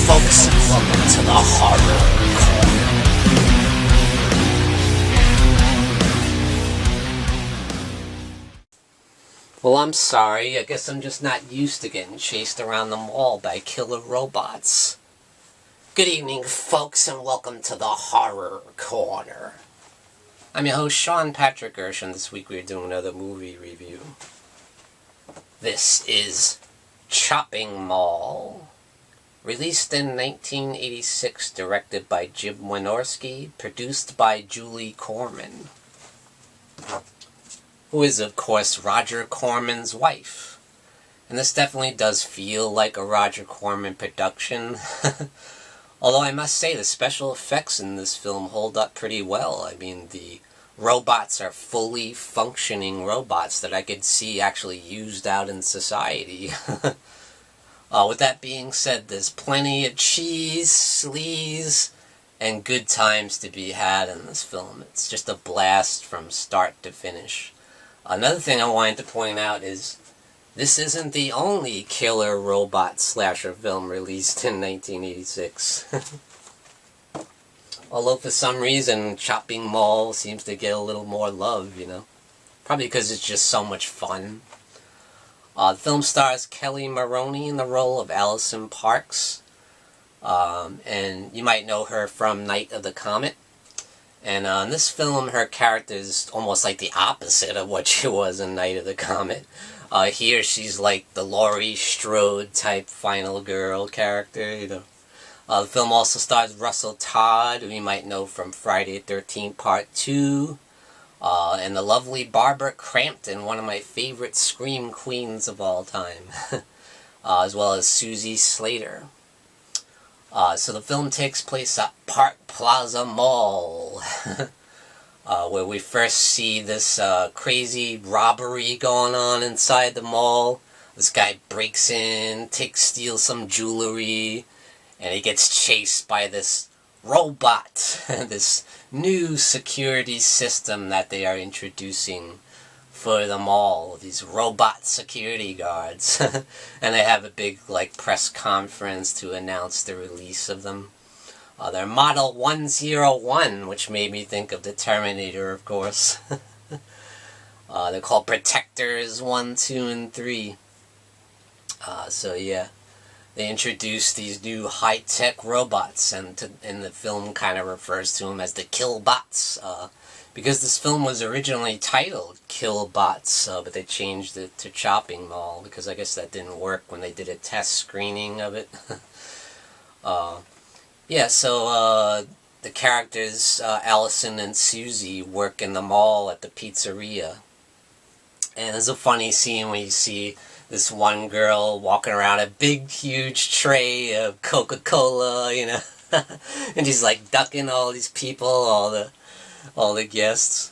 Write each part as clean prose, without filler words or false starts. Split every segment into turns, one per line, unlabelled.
folks, and welcome to the Horror Corner. Well, I'm sorry. I guess I'm just not used to getting chased around the mall by killer robots. Good evening, folks, and welcome to the Horror Corner. I'm your host, Sean Patrick Gershon. This week we're doing another movie review. This is Chopping Mall. Released in 1986, directed by Jim Wynorski, produced by Julie Corman, who is, of course, Roger Corman's wife. And this definitely does feel like a Roger Corman production. Although I must say the special effects in this film hold up pretty well. I mean, the robots are fully functioning robots that I could see actually used out in society. With that being said, there's plenty of cheese, sleaze, and good times to be had in this film. It's just a blast from start to finish. Another thing I wanted to point out is this isn't the only killer robot slasher film released in 1986. Although for some reason, Chopping Mall seems to get a little more love, you know. Probably because it's just so much fun. The film stars Kelly Maroney in the role of Allison Parks. And you might know her from Night of the Comet. And in this film, her character is almost like the opposite of what she was in Night of the Comet. Here, she's like the Laurie Strode type final girl character, you know. The film also stars Russell Todd, who you might know from Friday the 13th Part 2. And the lovely Barbara Crampton, one of my favorite scream queens of all time. As well as Susie Slater. So the film takes place at Park Plaza Mall. Where we first see this crazy robbery going on inside the mall. This guy breaks in, steals some jewelry, and he gets chased by this robot. This new security system that they are introducing for the mall. These robot security guards. And they have a big press conference to announce the release of them. They're Model 101, which made me think of the Terminator, of course. They're called Protectors 1, 2, and 3. So yeah, they introduced these new high-tech robots, and in the film kind of refers to them as the Killbots, because this film was originally titled Killbots, but they changed it to Chopping Mall, because I guess that didn't work when they did a test screening of it. Yeah, so the characters, Allison and Susie, work in the mall at the pizzeria. And there's a funny scene where you see this one girl walking around a big, huge tray of Coca-Cola, you know. And she's ducking all these people, all the guests.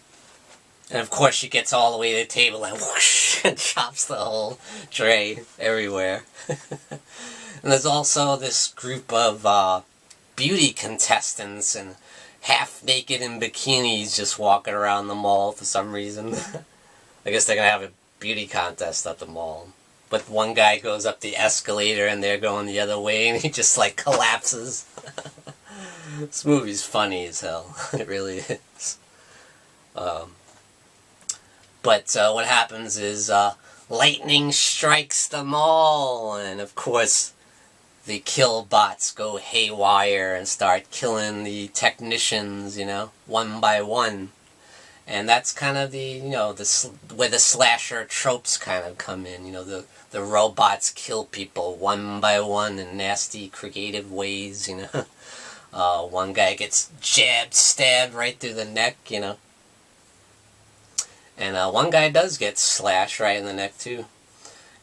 And of course she gets all the way to the table and whoosh, and chops the whole tray everywhere. And there's also this group of beauty contestants and half naked in bikinis just walking around the mall for some reason. I guess they're gonna have a beauty contest at the mall. But one guy goes up the escalator and they're going the other way and he just collapses. This movie's funny as hell. It really is. But what happens is lightning strikes the mall, and of course the Killbots go haywire and start killing the technicians, you know, one by one. And that's kind of the, you know, where the slasher tropes kind of come in. You know, the robots kill people one by one in nasty, creative ways, you know. One guy gets stabbed right through the neck, you know. And one guy does get slashed right in the neck, too.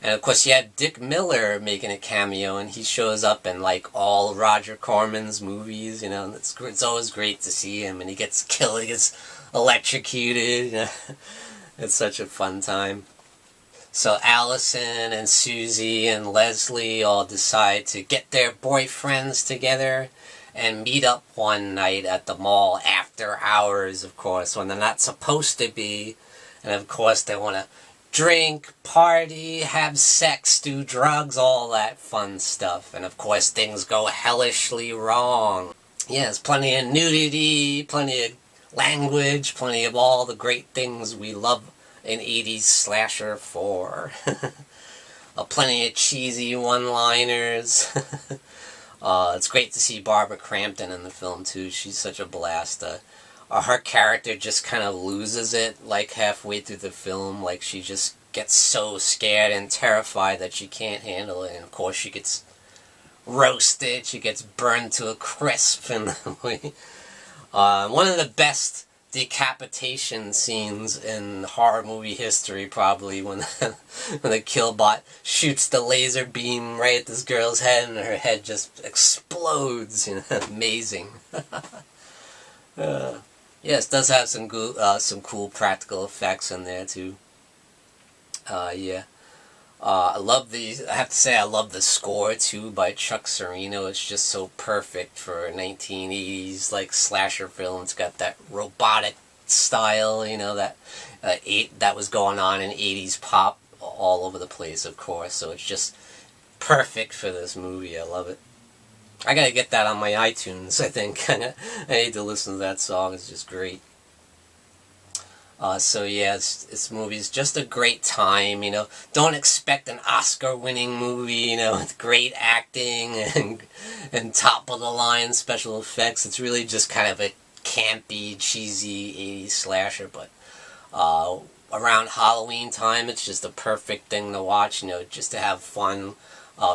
And of course you had Dick Miller making a cameo, and he shows up in all Roger Corman's movies, you know, and it's always great to see him, and he gets killed, he gets electrocuted, you know. It's such a fun time. So Allison and Susie and Leslie all decide to get their boyfriends together and meet up one night at the mall after hours, of course, when they're not supposed to be, and of course they want to drink, party, have sex, do drugs, all that fun stuff. And of course, things go hellishly wrong. Yes, plenty of nudity, plenty of language, plenty of all the great things we love an 80s slasher for. Plenty of cheesy one-liners. It's great to see Barbara Crampton in the film, too. She's such a blast. Her character just kind of loses it, like, halfway through the film. Like, she just gets so scared and terrified that she can't handle it. And, of course, she gets roasted. She gets burned to a crisp in the movie. One of the best decapitation scenes in horror movie history, probably, when the Killbot shoots the laser beam right at this girl's head and her head just explodes. You know, amazing. Yes, it does have some cool practical effects in there too. Yeah. I have to say I love the score too by Chuck Serino. It's just so perfect for 1980s like slasher film. It's got that robotic style, you know, that was going on in 80s pop all over the place, of course. So it's just perfect for this movie. I love it. I gotta get that on my iTunes, I think. I need to listen to that song. It's just great. So yeah, this movie's just a great time, you know. Don't expect an Oscar-winning movie, you know, with great acting and top-of-the-line special effects. It's really just kind of a campy, cheesy 80s slasher, but around Halloween time, it's just a perfect thing to watch, you know, just to have fun.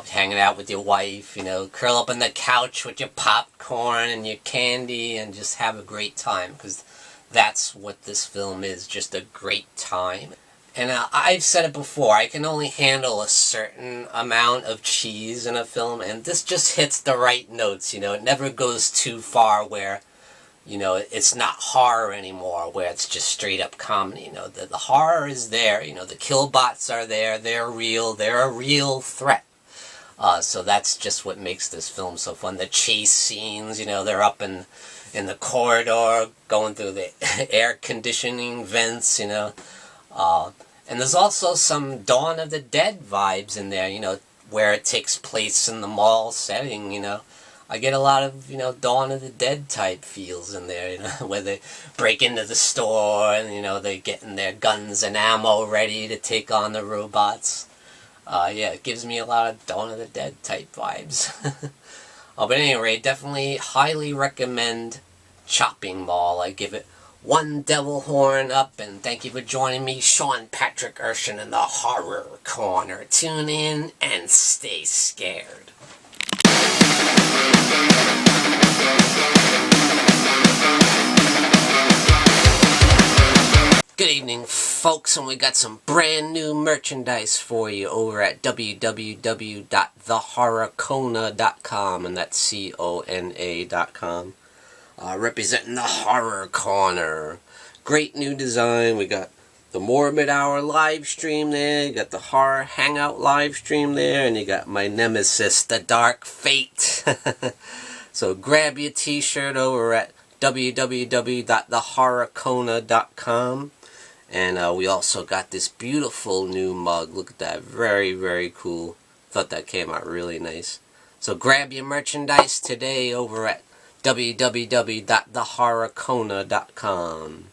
Hanging out with your wife, you know, curl up on the couch with your popcorn and your candy and just have a great time, because that's what this film is, just a great time. And I've said it before, I can only handle a certain amount of cheese in a film, and this just hits the right notes, you know. It never goes too far where, you know, it's not horror anymore, where it's just straight up comedy, you know. The horror is there, you know, the Killbots are there, they're real, they're a real threat. So that's just what makes this film so fun. The chase scenes, you know, they're up in the corridor, going through the air conditioning vents, you know. And there's also some Dawn of the Dead vibes in there, you know, where it takes place in the mall setting, you know. I get a lot of, you know, Dawn of the Dead type feels in there, you know, where they break into the store and, you know, they're getting their guns and ammo ready to take on the robots. Yeah, it gives me a lot of Dawn of the Dead type vibes. But anyway, definitely highly recommend Chopping Mall. I give it one devil horn up, and thank you for joining me, Sean Patrick Urshan, in the Horror Corner. Tune in and stay scared. Good evening, folks, and we got some brand new merchandise for you over at www.thehorrorcona.com, and that's CONA.com. Representing the Horror Corner. Great new design. We got the Morbid Hour live stream there, you got the Horror Hangout live stream there, and you got my nemesis, the Dark Fate. So grab your t-shirt over at www.thehorrorcona.com. And we also got this beautiful new mug. Look at that. Very, very cool. Thought that came out really nice. So grab your merchandise today over at www.thehorrorcona.com.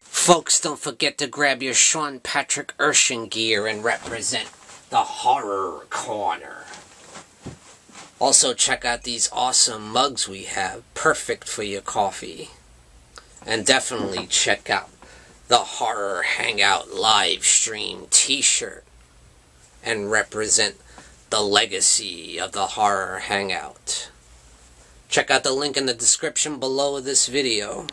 Folks, don't forget to grab your Sean Patrick Urshan gear and represent the Horror Corner. Also, check out these awesome mugs we have. Perfect for your coffee. And definitely check out the Horror Hangout live stream t-shirt and represent the legacy of the Horror Hangout. Check out the link in the description below this video.